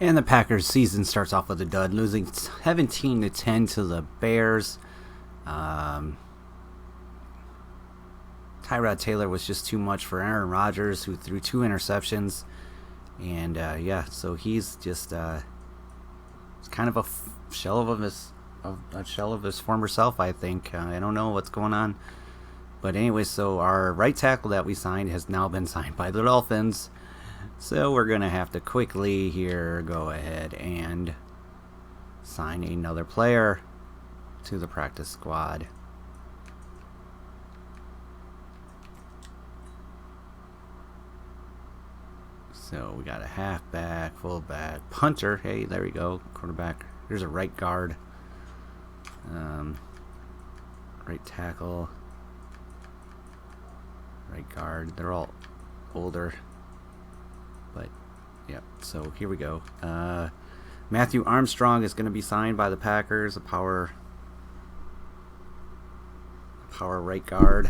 And the Packers season starts off with a dud, losing 17-10 to the Bears. Tyrod Taylor was just too much for Aaron Rodgers, who threw 2 interceptions. And so he's just kind of a shell of his former self, I think. I don't know what's going on. But anyway, so our right tackle that we signed has now been signed by the Dolphins. So we're going to have to quickly here go ahead and sign another player to the practice squad. So we got a halfback, fullback, punter. Hey, there we go. Quarterback. Here's a right guard. Right tackle. Right guard. They're all older. But, yeah. So here we go. Matthew Armstrong is going to be signed by the Packers. A power right guard.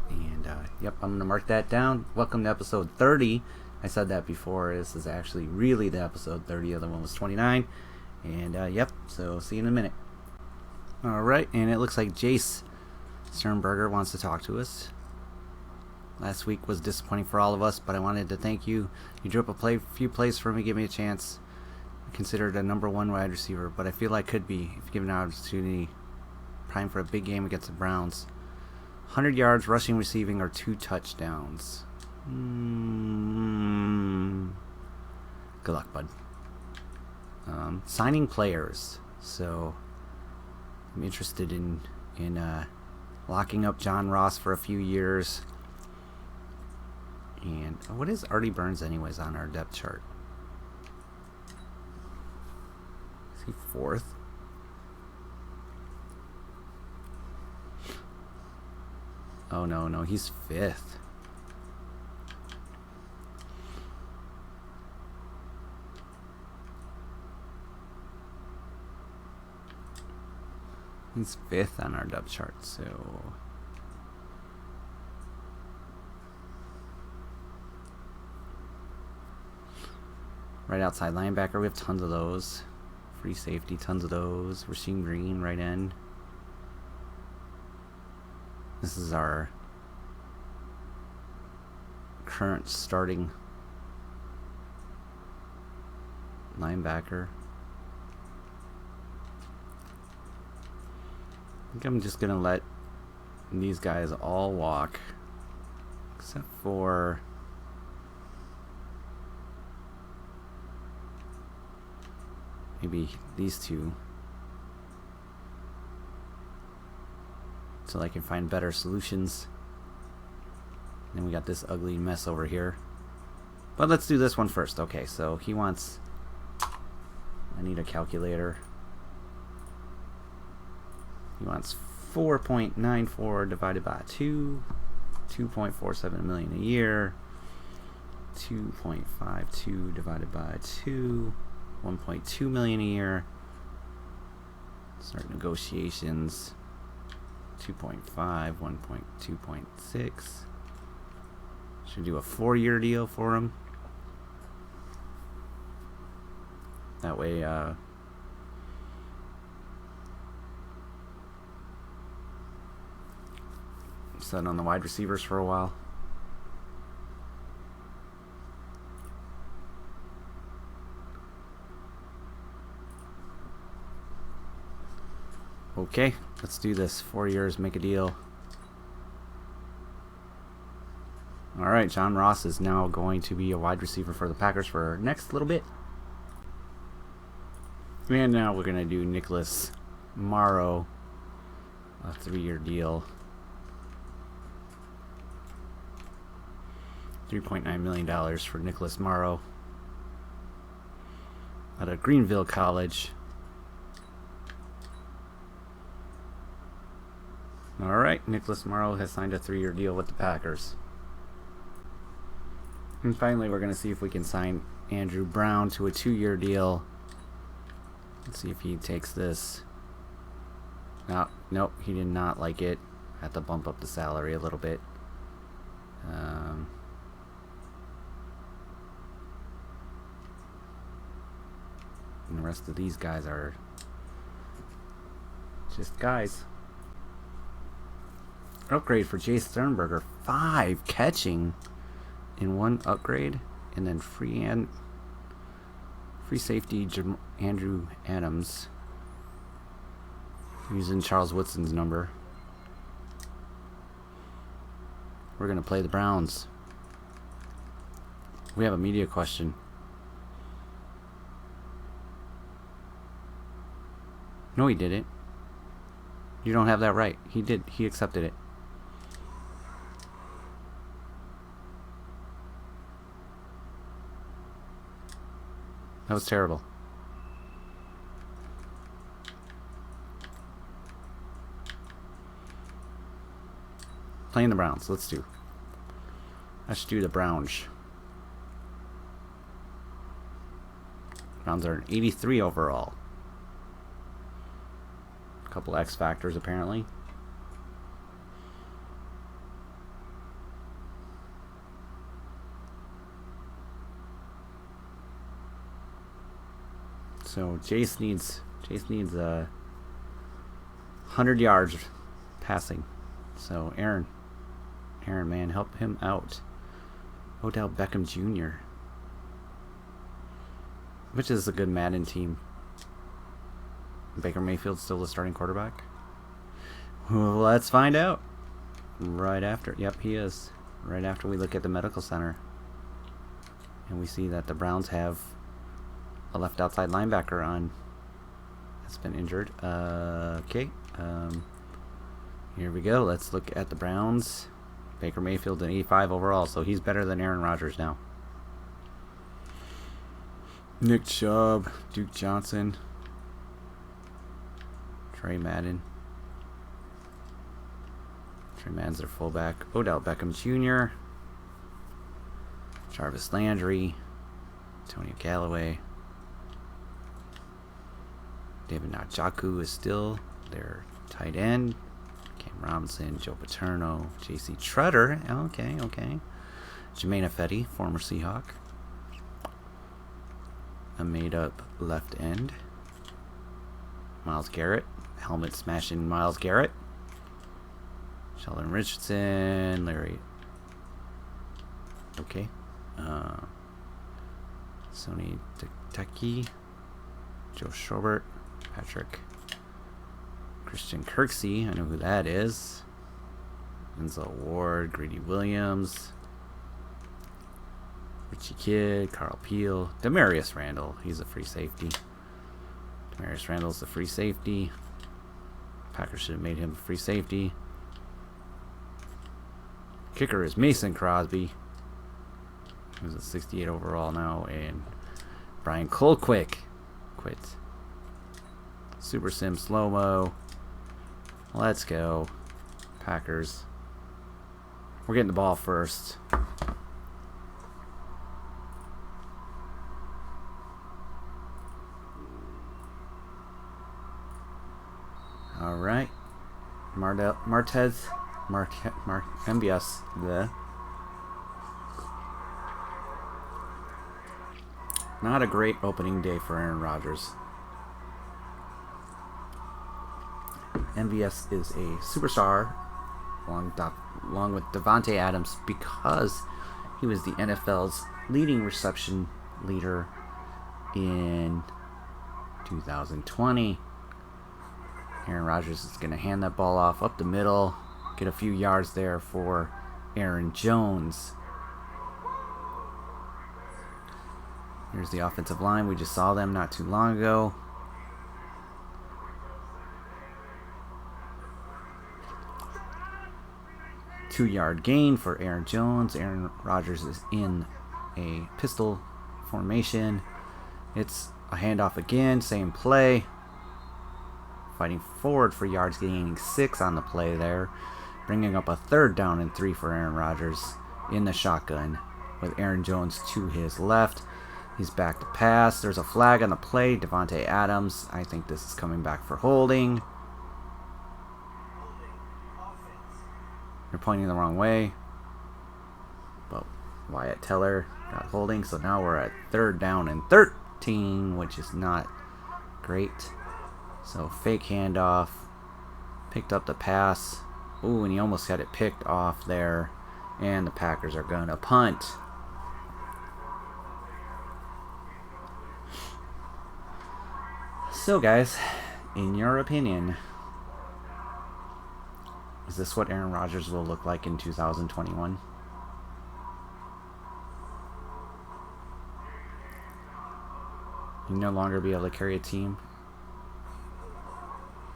And, yep, I'm going to mark that down. Welcome to episode 30. I said that before. This is actually really the episode 30. The other one was 29. And, yep, so see you in a minute. Alright, and it looks like Jace Sternberger wants to talk to us. Last week was disappointing for all of us, but I wanted to thank you. You drew up a few plays for me, give me a chance. I considered a number 1 wide receiver, but I feel I could be if given an opportunity. Prime for a big game against the Browns. 100 yards, rushing, receiving, or 2 touchdowns. Good luck, bud. Signing players. So I'm interested in locking up John Ross for a few years. And what is Artie Burns anyways on our depth chart? Is he 4th? Oh no, he's 5th. He's 5th on our depth chart, so right outside linebacker, we have tons of those. Free safety, tons of those. Rasheem Green, right end. This is our current starting linebacker. I think I'm just going to let these guys all walk. Except for maybe these 2. So I can find better solutions. Then we got this ugly mess over here. But let's do this one first. Okay, so he wants... I need a calculator. He wants 4.94 divided by 2. 2.47 million a year. 2.52 divided by 2. 1.2 million a year. Start negotiations. 2.5, 1.2.6. Should do a 4-year deal for him. That way, set on the wide receivers for a while. Okay, let's do this. 4 years, make a deal. Alright, John Ross is now going to be a wide receiver for the Packers for next little bit. And now we're going to do Nicholas Morrow, a 3-year deal. $3.9 million for Nicholas Morrow out of Greenville College. Alright, Nicholas Morrow has signed a 3-year deal with the Packers. And finally, we're going to see if we can sign Andrew Brown to a 2-year deal. Let's see if he takes this. Nope, he did not like it. Have to bump up the salary a little bit. And the rest of these guys are just guys. Upgrade for Jay Sternberger. 5 catching in 1 upgrade. And then free safety Andrew Adams. Using Charles Woodson's number. We're going to play the Browns. We have a media question. No, he didn't. You don't have that right. He did. He accepted it. That was terrible. Playing the Browns. Let's do the Browns. Browns are an 83 overall. A couple X factors apparently. So Jace needs 100 yards passing. So Aaron, man, help him out. Odell Beckham Jr. Which is a good Madden team. Baker Mayfield's still the starting quarterback? Well, let's find out. Right after. Yep, he is. Right after we look at the medical center. And we see that the Browns have a left outside linebacker on. That's been injured. Okay. Here we go. Let's look at the Browns. Baker Mayfield an 85 overall, so he's better than Aaron Rodgers now. Nick Chubb, Duke Johnson, Trey Madden. Trey Madden's their fullback. Odell Beckham Jr., Jarvis Landry, Antonio Callaway. David Njoku is still their tight end. Cam Robinson, Joe Paterno, J.C. Tretter. Okay. Jermaine Ifedi, former Seahawk. A made-up left end. Myles Garrett, helmet smashing Myles Garrett. Sheldon Richardson, Larry. Okay. Sonny Taki, Joe Schobert, Patrick. Christian Kirksey, I know who that is. Denzel Ward, Grady Williams, Richie Kidd, Carl Peel, Demarius Randall, he's a free safety. Demarius Randall's the free safety. Packers should have made him a free safety. Kicker is Mason Crosby, who's a 68 overall now, and Brian Colquitt quit. Super Sim Slow-Mo. Let's go. Packers. We're getting the ball first. Alright. MBS. Not a great opening day for Aaron Rodgers. MVS is a superstar along with Davante Adams because he was the NFL's leading reception leader in 2020. Aaron Rodgers is going to hand that ball off up the middle, get a few yards there for Aaron Jones. Here's the offensive line. We just saw them not too long ago. Two-yard gain for Aaron Jones. Aaron Rodgers is in a pistol formation. It's a handoff again, same play. Fighting forward for yards, gaining 6 on the play there. Bringing up a 3rd down and 3 for Aaron Rodgers in the shotgun with Aaron Jones to his left. He's back to pass. There's a flag on the play. Davante Adams. I think this is coming back for holding. You're pointing the wrong way. But Wyatt Teller got holding. So now we're at 3rd down and 13, which is not great. So fake handoff. Picked up the pass. Ooh, and he almost had it picked off there. And the Packers are going to punt. So guys, in your opinion, is this what Aaron Rodgers will look like in 2021? He'll no longer be able to carry a team.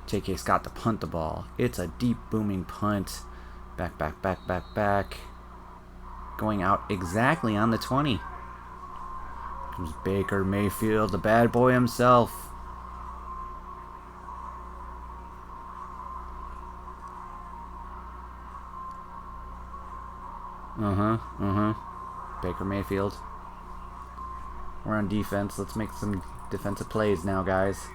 J.K. Scott to punt the ball. It's a deep booming punt. Back, back, back, back, back. Going out exactly on the 20. Comes Baker Mayfield, the bad boy himself. Baker Mayfield. We're on defense. Let's make some defensive plays now, guys.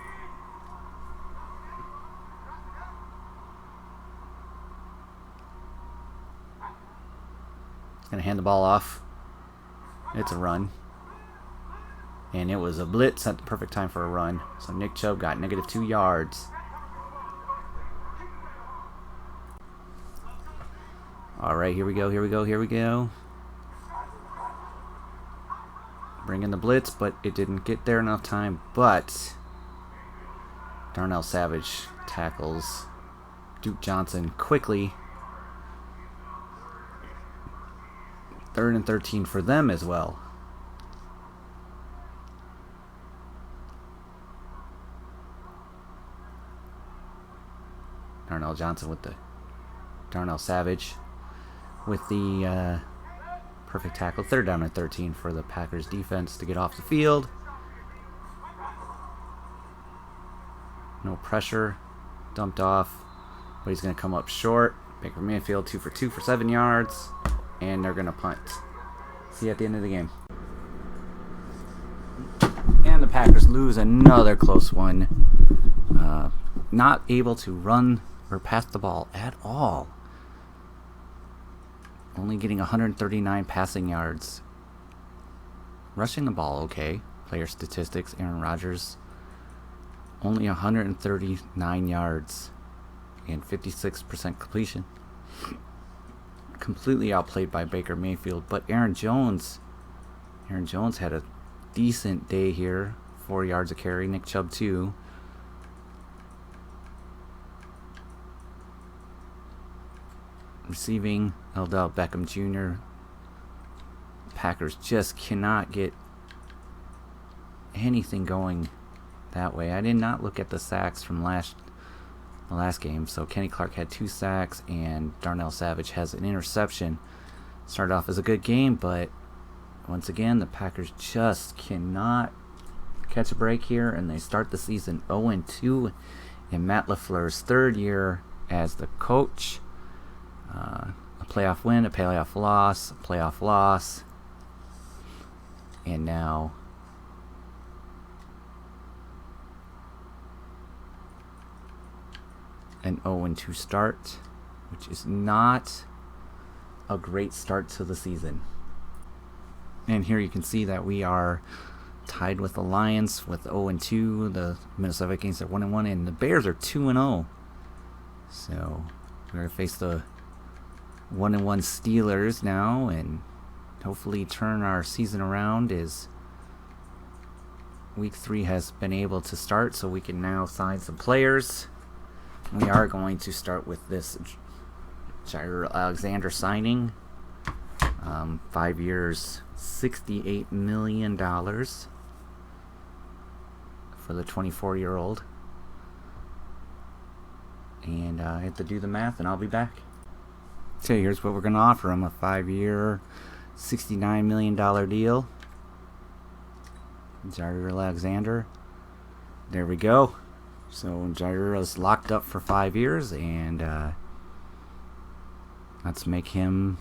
Gonna hand the ball off. It's a run. And it was a blitz at the perfect time for a run. So Nick Chubb got -2 yards. Alright, here we go, here we go, here we go. Bring in the blitz, but it didn't get there enough time. But Darnell Savage tackles Duke Johnson quickly. 3rd and 13 for them as well. Darnell Savage with the perfect tackle. 3rd down and 13 for the Packers defense to get off the field. No pressure. Dumped off. But he's going to come up short. Baker Mayfield 2 for 2 for 7 yards. And they're going to punt. See you at the end of the game. And the Packers lose another close one. Not able to run or pass the ball at all. Only getting 139 passing yards. Rushing the ball, okay. Player statistics, Aaron Rodgers. Only 139 yards. And 56% completion. Completely outplayed by Baker Mayfield. But Aaron Jones had a decent day here. 4 yards a carry. Nick Chubb 2. Receiving, Odell Beckham Jr. Packers just cannot get anything going that way. I did not look at the sacks from the last game. So Kenny Clark had 2 sacks and Darnell Savage has an interception. Started off as a good game, but once again, the Packers just cannot catch a break here, and they start the season 0-2 in Matt LaFleur's 3rd year as the coach. A playoff win, a playoff loss, and now an 0-2 start, which is not a great start to the season. And here you can see that we are tied with the Lions with 0-2. The Minnesota Vikings are 1-1, and the Bears are 2-0. So we're going to face the 1-1 Steelers now, and hopefully turn our season around as week 3 has been able to start, so we can now sign some players. We are going to start with this Jair Alexander signing. 5 years, $68 million for the 24-year-old. And I have to do the math, and I'll be back. So here's what we're going to offer him. A 5-year, $69 million deal. Jair Alexander. There we go. So Jair is locked up for 5 years, and let's make him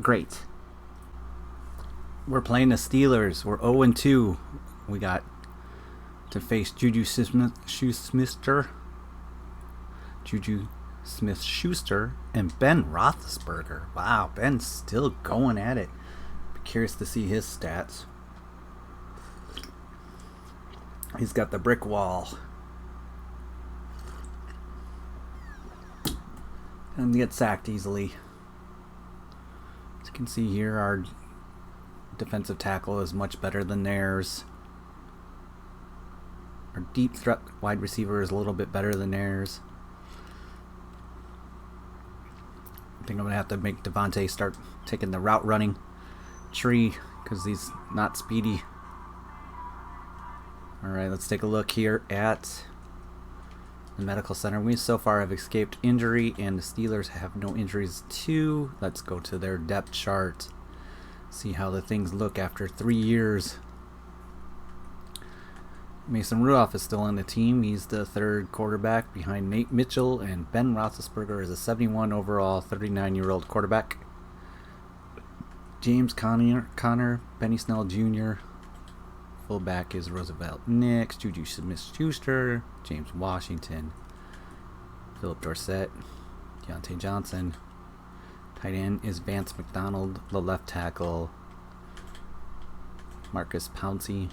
great. We're playing the Steelers. We're 0-2. We got to face Juju Smith-Schuster and Ben Roethlisberger. Wow, Ben's still going at it. Be curious to see his stats. He's got the brick wall. And get sacked easily. As you can see here, our defensive tackle is much better than theirs. Our deep threat wide receiver is a little bit better than theirs. I think I'm going to have to make Devontae start taking the route running tree because he's not speedy. Alright, let's take a look here at the medical center. We so far have escaped injury, and the Steelers have no injuries too. Let's go to their depth chart. See how the things look after 3 years. Mason Rudolph is still on the team. He's the third quarterback behind Nate Mitchell, and Ben Roethlisberger is a 71 overall, 39-year-old quarterback. James Conner, Benny Snell Jr. Fullback is Roosevelt Nix, Juju Smith-Schuster, James Washington, Philip Dorsett, Deontay Johnson. Tight end is Vance McDonald, the left tackle, Marcus Pouncey.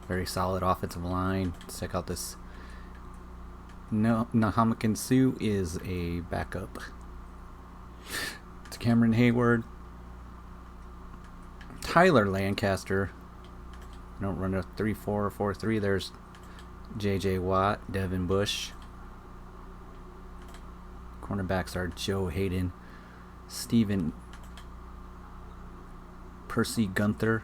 Very solid offensive line. Let's check out this. Nahamkan Sue is a backup. It's Cameron Hayward. Tyler Lancaster. I don't run a 3-4 or 4-3. There's J.J. Watt, Devin Bush. Cornerbacks are Joe Hayden, Stephen Percy Gunther.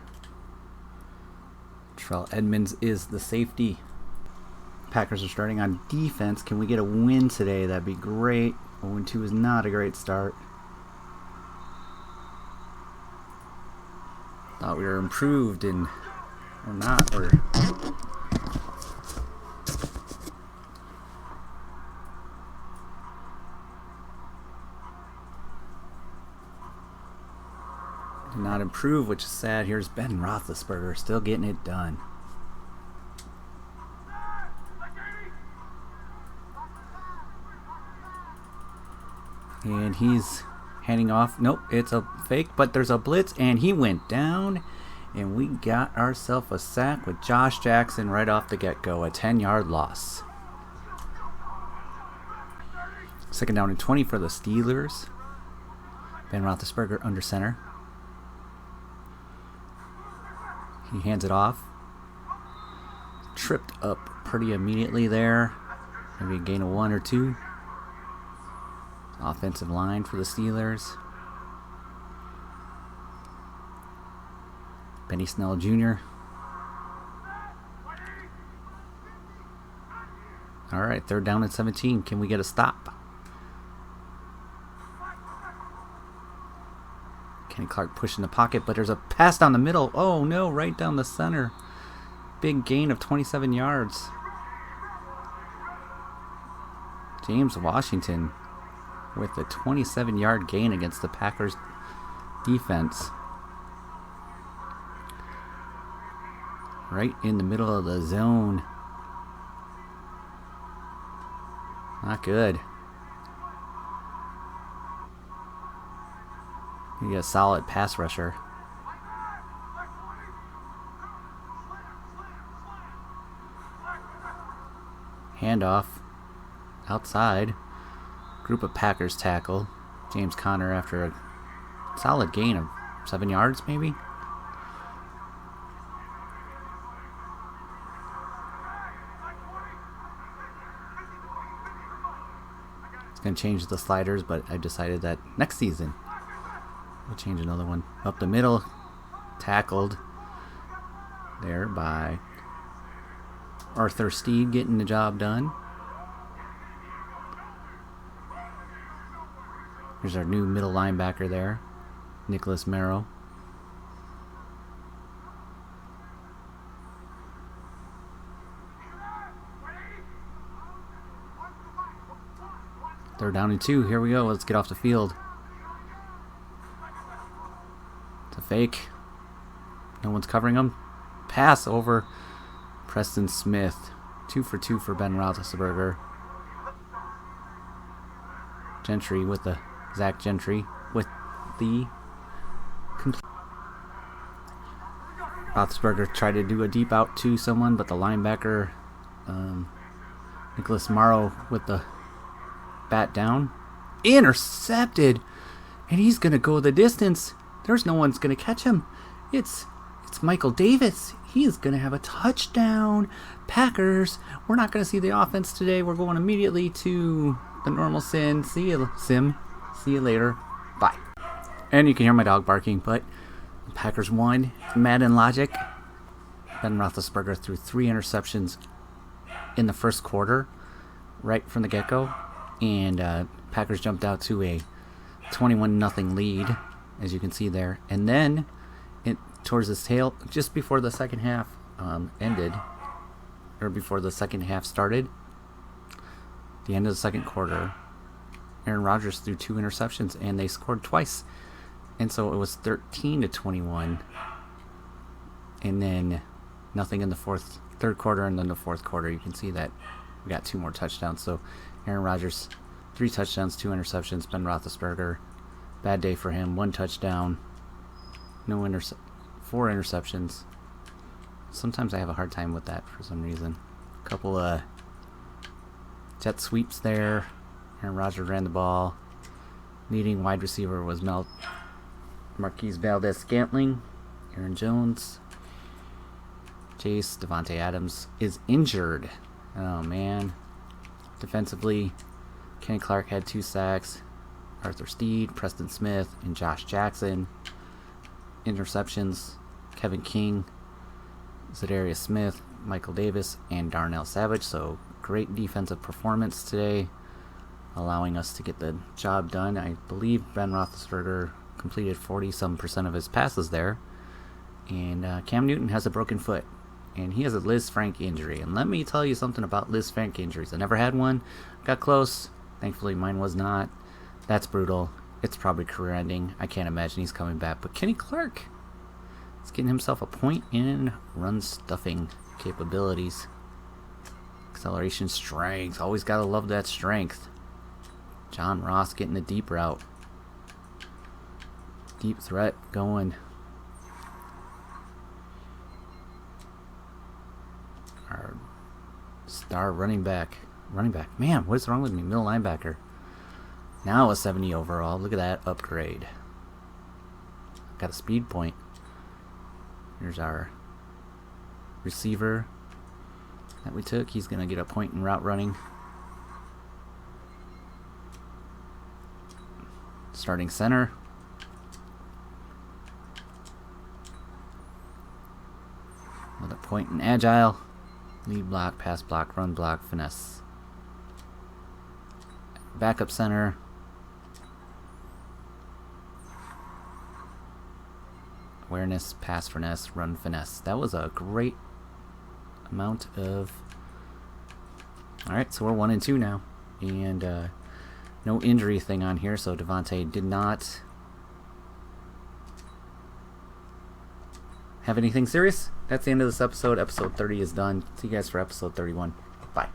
Terrell Edmonds is the safety. Packers are starting on defense. Can we get a win today? That'd be great. 0-2 is not a great start. Thought we were improved and we're not. We're did not improve, which is sad. Here's Ben Roethlisberger still getting it done. And he's handing off. Nope, it's a fake, but there's a blitz, and he went down, and we got ourselves a sack with Josh Jackson right off the get-go, a 10-yard loss. Second down and 20 for the Steelers. Ben Roethlisberger under center. He hands it off. Tripped up pretty immediately there. Maybe a gain of 1 or 2. Offensive line for the Steelers. Benny Snell Jr. Alright, third down and 17. Can we get a stop? Kenny Clark pushing the pocket, but there's a pass down the middle. Oh no, right down the center. Big gain of 27 yards. James Washington with a 27-yard gain against the Packers defense. Right in the middle of the zone. Not good. You get a solid pass rusher. Handoff. Outside. Group of Packers tackle. James Conner after a solid gain of 7 yards maybe. It's going to change the sliders, but I decided that next season we'll change another one. Up the middle. Tackled there by Arthur Steed, getting the job done. Here's our new middle linebacker there, Nicholas Merrow. Third down and 2. Here we go. Let's get off the field. It's a fake. No one's covering him. Pass over Preston Smith. 2 for 2 for Ben Roethlisberger. Gentry with the Zach Gentry with the complete. Roethlisberger tried to do a deep out to someone, but the linebacker, Nicholas Morrow, with the bat down, intercepted, and he's gonna go the distance. There's no one's gonna catch him. It's Michael Davis. He is gonna have a touchdown. Packers. We're not gonna see the offense today. We're going immediately to the normal sim. See you later. Bye. And you can hear my dog barking, but the Packers won. Madden logic. Ben Roethlisberger threw 3 interceptions in the first quarter, right from the get-go, and Packers jumped out to a 21-0 lead, as you can see there. And then, towards the tail, just before the second half ended, or before the second half started, the end of the second quarter, Aaron Rodgers threw 2 interceptions, and they scored twice. And so it was 13-21. And then nothing in the third quarter, and then the fourth quarter, you can see that we got 2 more touchdowns. So Aaron Rodgers, 3 touchdowns, 2 interceptions. Ben Roethlisberger, bad day for him. 1 touchdown, 4 interceptions. Sometimes I have a hard time with that for some reason. A couple jet sweeps there. Aaron Rodgers ran the ball. Leading wide receiver was Marquise Valdez-Scantling. Aaron Jones. Chase Devontae Adams is injured. Oh, man. Defensively, Kenny Clark had 2 sacks. Arthur Steed, Preston Smith, and Josh Jackson. Interceptions, Kevin King, Zadarius Smith, Michael Davis, and Darnell Savage. So great defensive performance today, allowing us to get the job done. I believe Ben Roethlisberger completed 40-some% of his passes there. And Cam Newton has a broken foot. And he has a Liz Frank injury. And let me tell you something about Liz Frank injuries. I never had one. Got close. Thankfully, mine was not. That's brutal. It's probably career-ending. I can't imagine he's coming back. But Kenny Clark is getting himself a point in run-stuffing capabilities. Acceleration, strength. Always got to love that strength. John Ross getting the deep route. Deep threat going. Our star running back. Man, what is wrong with me? Middle linebacker. Now a 70 overall. Look at that upgrade. Got a speed point. Here's our receiver that we took. He's going to get a point in route running. Starting center. Another point in agile. Lead block, pass block, run block, finesse. Backup center. Awareness, pass finesse, run finesse. That was a great amount of... Alright, so we're 1-2 now. And no injury thing on here, so Devontae did not have anything serious. That's the end of this episode. Episode 30 is done. See you guys for episode 31. Bye.